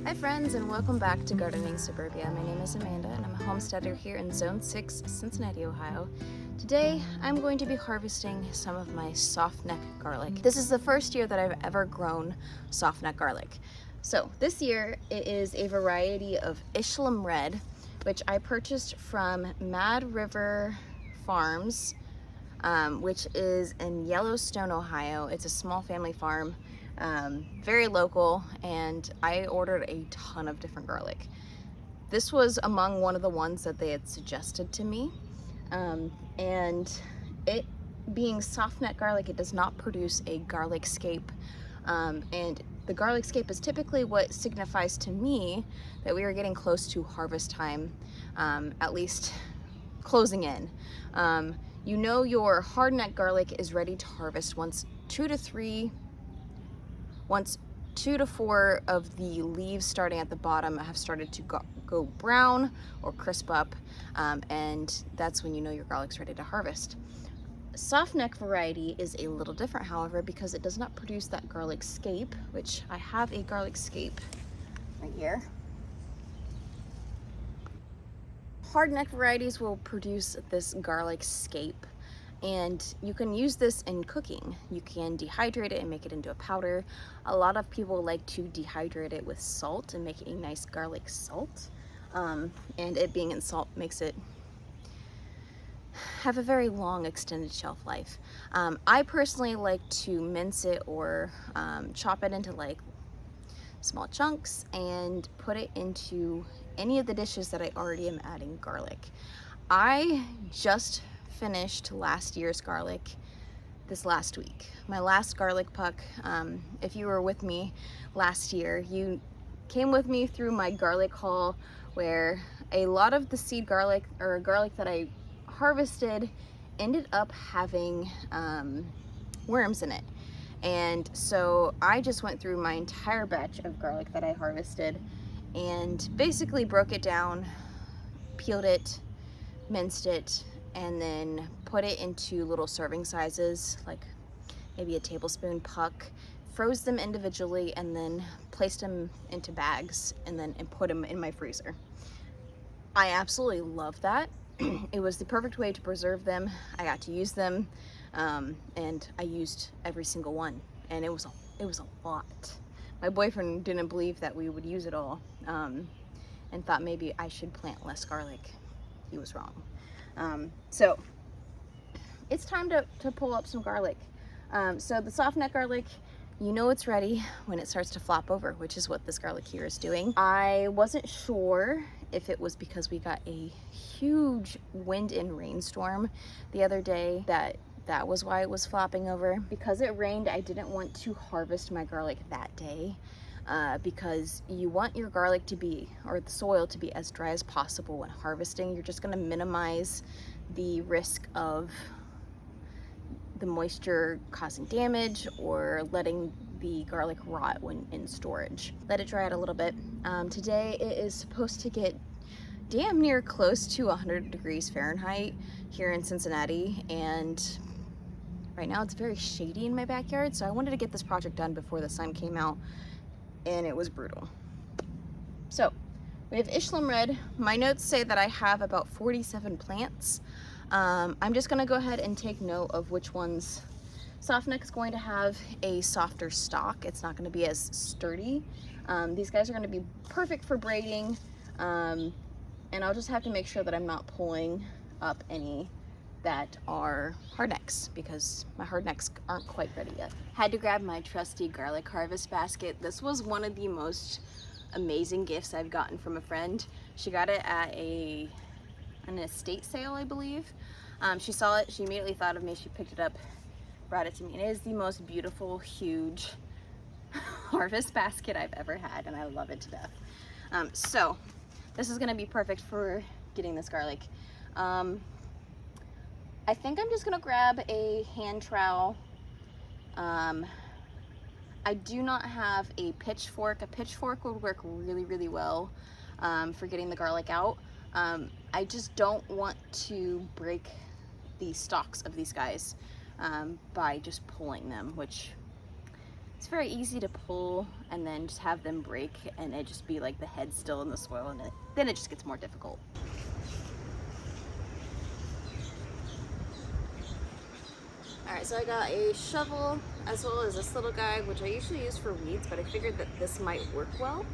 Hi friends, and welcome back to Gardening Suburbia. My name is Amanda and I'm a homesteader here in Zone 6, Cincinnati, Ohio. Today I'm going to be harvesting some of my softneck garlic. This is the first year that I've ever grown softneck garlic. So this year it is a variety of Ishlam Red, which I purchased from Mad River Farms, which is in Yellowstone, Ohio. It's a small family farm. Very local, and I ordered a ton of different garlic. This was among one of the ones that they had suggested to me, and it being softneck garlic, it does not produce a garlic scape, and the garlic scape is typically what signifies to me that we are getting close to harvest time, at least closing in. You know your hardneck garlic is ready to harvest once 2 to 4 of the leaves starting at the bottom have started to go brown or crisp up, and that's when you know your garlic's ready to harvest. Softneck variety is a little different, however, because it does not produce that garlic scape, which I have a garlic scape right here. Hardneck varieties will produce this garlic scape, and you can use this in cooking. You can dehydrate it and make it into a powder. A lot of people like to dehydrate it with salt and make a nice garlic salt, and it being in salt makes it have a very long extended shelf life. I personally like to mince it or chop it into like small chunks and put it into any of the dishes that I already am adding garlic. I just finished last year's garlic this last week. My last garlic puck, if you were with me last year, you came with me through my garlic haul where a lot of the seed garlic or garlic that I harvested ended up having worms in it. And so I just went through my entire batch of garlic that I harvested and basically broke it down, peeled it, minced it, and then put it into little serving sizes, like maybe a tablespoon puck, froze them individually, and then placed them into bags and put them in my freezer. I absolutely love that. It was the perfect way to preserve them. I got to use them, and I used every single one, and it was a lot. My boyfriend didn't believe that we would use it all, and thought maybe I should plant less garlic. He was wrong. So it's time to pull up some garlic. So the softneck garlic, you know it's ready when it starts to flop over, which is what this garlic here is doing. I wasn't sure if it was because we got a huge wind and rainstorm the other day that was why it was flopping over. Because it rained, I didn't want to harvest my garlic that day, because you want your garlic to be, or the soil to be, as dry as possible when harvesting. You're just going to minimize the risk of the moisture causing damage or letting the garlic rot when in storage. Let it dry out a little bit. Today it is supposed to get damn near close to 100 degrees Fahrenheit here in Cincinnati, and right now it's very shady in my backyard, so I wanted to get this project done before the sun came out, and it was brutal. So we have Ishlam Red. My notes say that I have about 47 plants. I'm just gonna go ahead and take note of which ones. Softneck is going to have a softer stalk. It's not gonna be as sturdy. These guys are gonna be perfect for braiding, and I'll just have to make sure that I'm not pulling up any that are hardnecks, because my hardnecks aren't quite ready yet. Had to grab my trusty garlic harvest basket. This was one of the most amazing gifts I've gotten from a friend. She got it at an estate sale, I believe. She saw it, she immediately thought of me, she picked it up, brought it to me, and it is the most beautiful, huge harvest basket I've ever had, and I love it to death. So this is gonna be perfect for getting this garlic. I think I'm just gonna grab a hand trowel. I do not have a pitchfork. A pitchfork would work really, really well for getting the garlic out. I just don't want to break the stalks of these guys by just pulling them, which It's very easy to pull and then just have them break and it just be like the head still in the soil, and then it just gets more difficult. Alright, so I got a shovel as well as this little guy, which I usually use for weeds, but I figured that this might work well.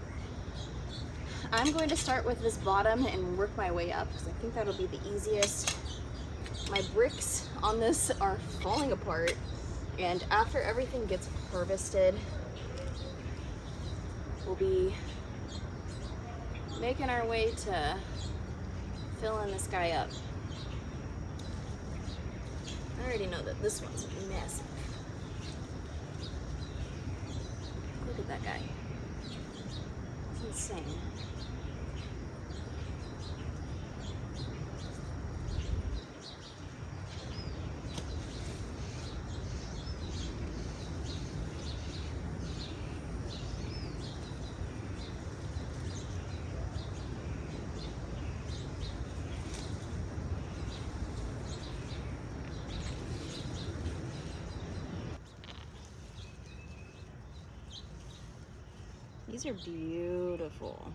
I'm going to start with this bottom and work my way up because I think that'll be the easiest. My bricks on this are falling apart, and after everything gets harvested, we'll be making our way to filling this guy up. I already know that this one's massive. Look at that guy. It's insane. These are beautiful.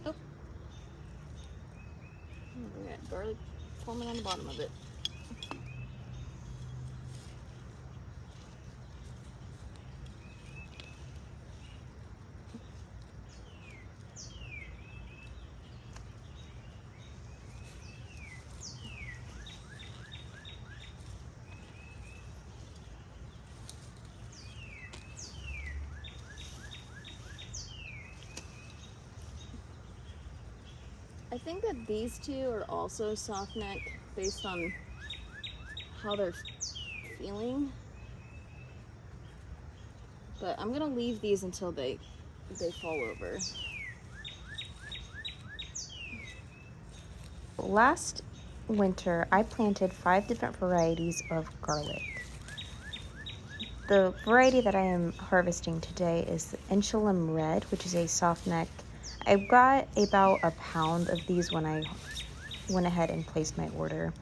Oh. We got garlic forming on the bottom of it. I think that these two are also soft neck based on how they're feeling. But I'm gonna leave these until they fall over. Last winter, I planted 5 different varieties of garlic. The variety that I am harvesting today is the Enchilum Red, which is a soft neck. I got about a pound of these when I went ahead and placed my order.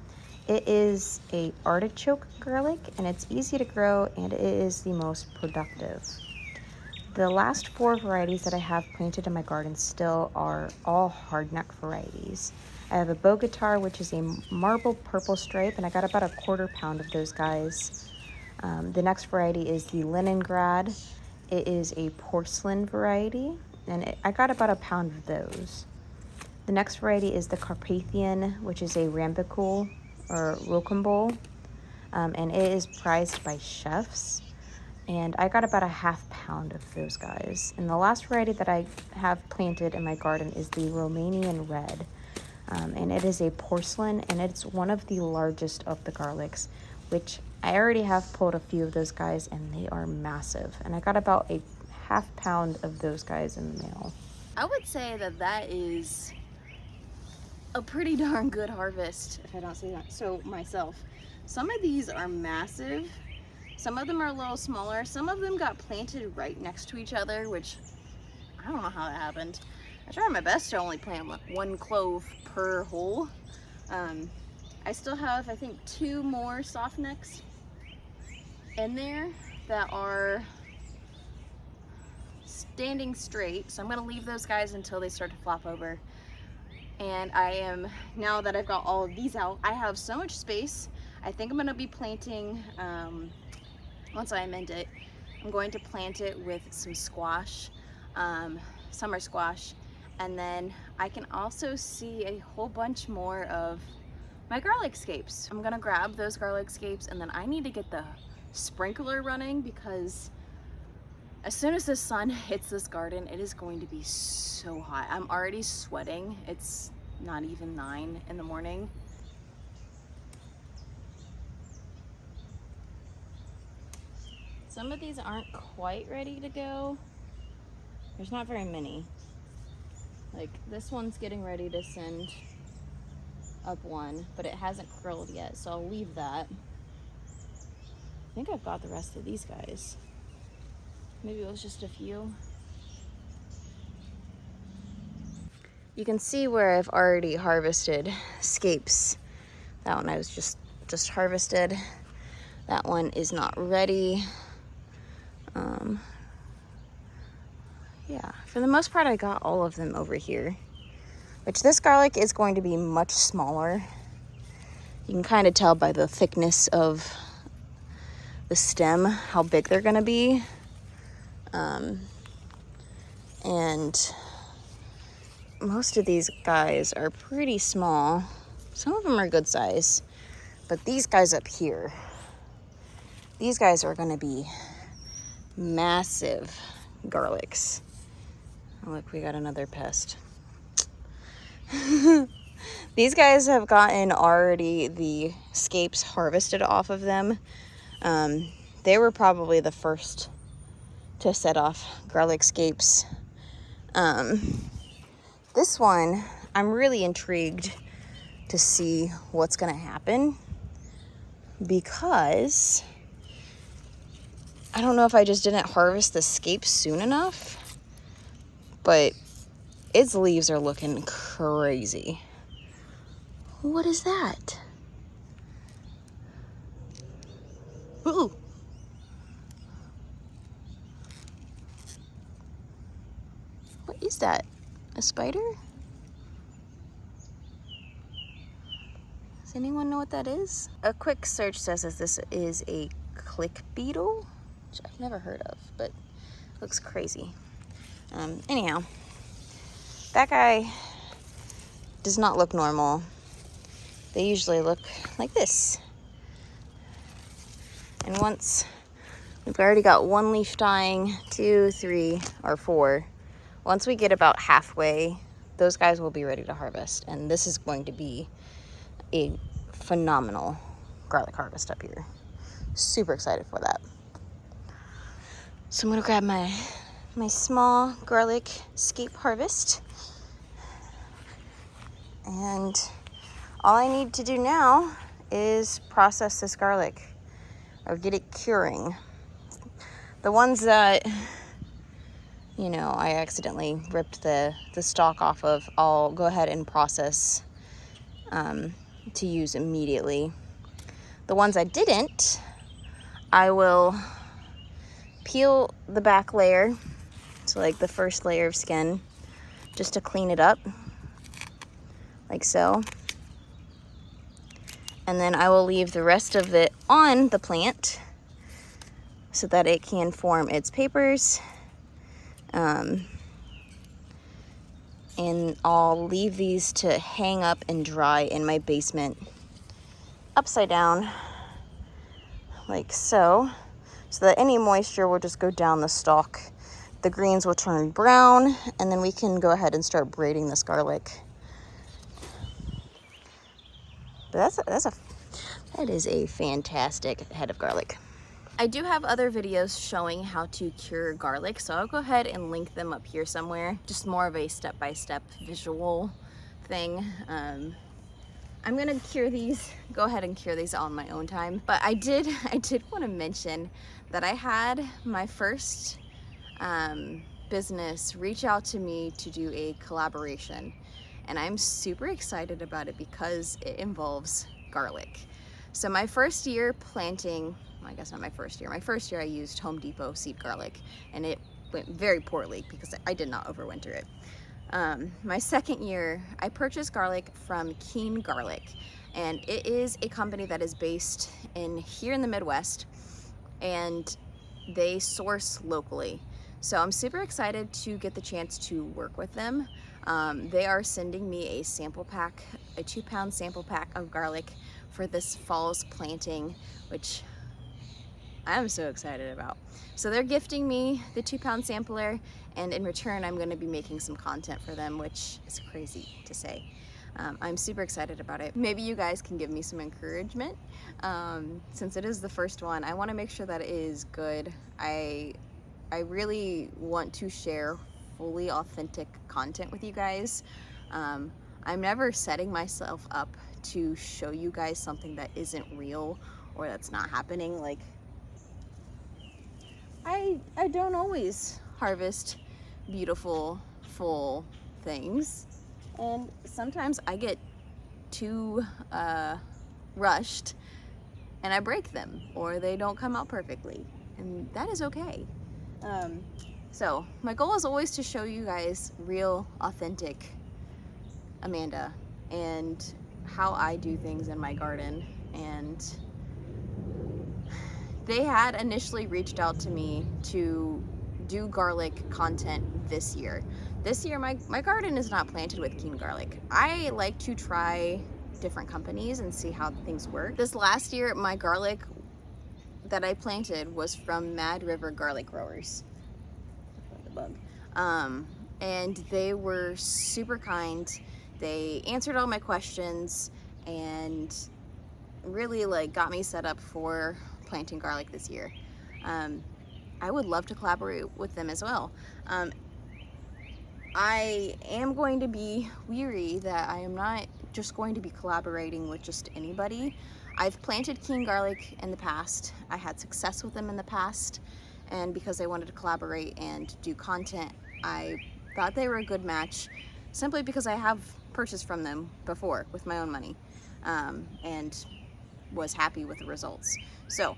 It is a artichoke garlic, and it's easy to grow, and it is the most productive. The last 4 varieties that I have planted in my garden still are all hardneck varieties. I have a Bogota, which is a marble purple stripe, and I got about a 1/4 pound of those guys. The next variety is the Leningrad. It is a porcelain variety, and I got about a pound of those. The next variety is the Carpathian, which is a Rambicule or Rocambole, and it is prized by chefs. And I got about a 1/2 pound of those guys. And the last variety that I have planted in my garden is the Romanian Red, and it is a porcelain, and it's one of the largest of the garlics, which I already have pulled a few of those guys, and they are massive. And I got about a 1/2 pound of those guys in the mail. I would say that that is a pretty darn good harvest, if I don't say that so myself. Some of these are massive. Some of them are a little smaller. Some of them got planted right next to each other, which I don't know how that happened. I tried my best to only plant 1 clove per hole. I still have, I think, 2 more soft necks in there that are standing straight. So I'm gonna leave those guys until they start to flop over. And now that I've got all of these out, I have so much space. I think I'm gonna be planting, once I amend it, I'm going to plant it with some squash, summer squash, and then I can also see a whole bunch more of my garlic scapes. I'm gonna grab those garlic scapes, and then I need to get the sprinkler running because as soon as the sun hits this garden, it is going to be so hot. I'm already sweating. It's not even 9 in the morning. Some of these aren't quite ready to go. There's not very many. Like this one's getting ready to send up 1, but it hasn't curled yet, so I'll leave that. I think I've got the rest of these guys. Maybe it was just a few. You can see where I've already harvested scapes That one I was just harvested. That one is not ready. Yeah, for the most part, I got all of them over here. Which this garlic is going to be much smaller. You can kind of tell by the thickness of the stem how big they're gonna be. And most of these guys are pretty small. Some of them are good size, but these guys up here, these guys are gonna be massive garlics. Oh, look, we got another pest. These guys have gotten already the scapes harvested off of them. They were probably the first to set off garlic scapes. This one, I'm really intrigued to see what's gonna happen, because I don't know if I just didn't harvest the scapes soon enough, but its leaves are looking crazy. What is that? Ooh. What is that? A spider? Does anyone know what that is? A quick search says that this is a click beetle, which I've never heard of, but looks crazy. Anyhow, that guy does not look normal. They usually look like this. And once we've already got one leaf dying, 2, 3, or 4. Once we get about halfway, those guys will be ready to harvest. And this is going to be a phenomenal garlic harvest up here. Super excited for that. So I'm gonna grab my small garlic scape harvest. And all I need to do now is process this garlic or get it curing. The ones that, you know, I accidentally ripped the stalk off of, I'll go ahead and process to use immediately. The ones I didn't, I will peel the back layer, so like the first layer of skin, just to clean it up, like so. And then I will leave the rest of it on the plant so that it can form its papers. And I'll leave these to hang up and dry in my basement upside down, like so, so that any moisture will just go down the stalk. The greens will turn brown, and then we can go ahead and start braiding this garlic. But that is a fantastic head of garlic. I do have other videos showing how to cure garlic, so I'll go ahead and link them up here somewhere. Just more of a step-by-step visual thing. I'm gonna go ahead and cure these on my own time. But I did want to mention that I had my first business reach out to me to do a collaboration, and I'm super excited about it because it involves garlic. So my first year planting, well, I guess not my first year. My first year I used Home Depot seed garlic, and it went very poorly because I did not overwinter it. My second year, I purchased garlic from Keen Garlic, and it is a company that is based here in the Midwest, and they source locally. So I'm super excited to get the chance to work with them. They are sending me a sample pack, a 2-pound sample pack of garlic for this fall's planting, which I'm so excited about. So they're gifting me the 2-pound sampler, and in return I'm going to be making some content for them, which is crazy to say. I'm super excited about it. Maybe you guys can give me some encouragement. Since it is the first one, I want to make sure that it is good. I really want to share fully authentic content with you guys. I'm never setting myself up to show you guys something that isn't real or that's not happening. Like, I don't always harvest beautiful, full things, and sometimes I get too rushed and I break them, or they don't come out perfectly, and that is okay. So my goal is always to show you guys real, authentic Amanda and how I do things in my garden. And they had initially reached out to me to do garlic content this year. This year my garden is not planted with King garlic. I like to try different companies and see how things work. This last year my garlic that I planted was from Mad River Garlic Growers. The bug. And they were super kind. They answered all my questions and really like got me set up for planting garlic this year. I would love to collaborate with them as well. I am going to be weary that I am not just going to be collaborating with just anybody. I've planted King garlic in the past. I had success with them in the past, and because I wanted to collaborate and do content, I thought they were a good match simply because I have purchased from them before with my own money, and was happy with the results. So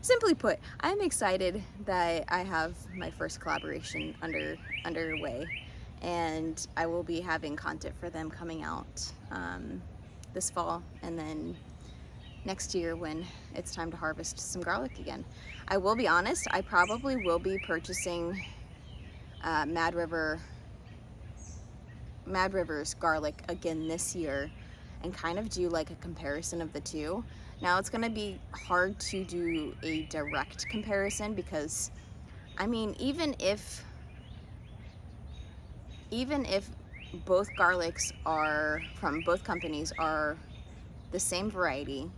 simply put, I'm excited that I have my first collaboration underway, and I will be having content for them coming out this fall, and then next year when it's time to harvest some garlic again. I will be honest, I probably will be purchasing Mad River's garlic again this year and kind of do like a comparison of the two. Now it's gonna be hard to do a direct comparison because, I mean, even if both garlics are from both companies are the same variety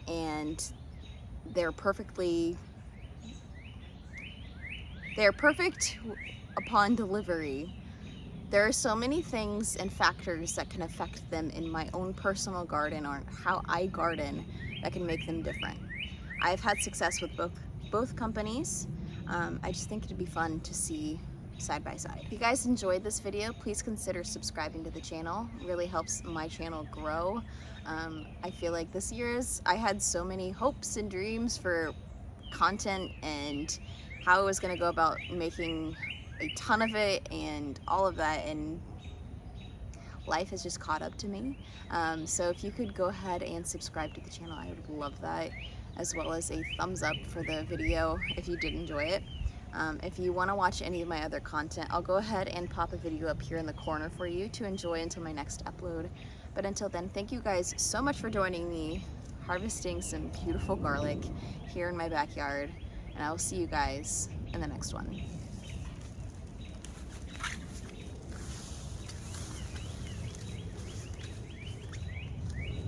and they're perfect upon delivery, there are so many things and factors that can affect them in my own personal garden or how I garden that can make them different. I've had success with both companies. I just think it'd be fun to see side by side. If you guys enjoyed this video, please consider subscribing to the channel. It really helps my channel grow. I feel like this year's, I had so many hopes and dreams for content and how I was gonna go about making a ton of it and all of that, and life has just caught up to me. So if you could go ahead and subscribe to the channel, I would love that, as well as a thumbs up for the video if you did enjoy it. If you want to watch any of my other content, I'll go ahead and pop a video up here in the corner for you to enjoy until my next upload. But until then, thank you guys so much for joining me harvesting some beautiful garlic here in my backyard, and I will see you guys in the next one.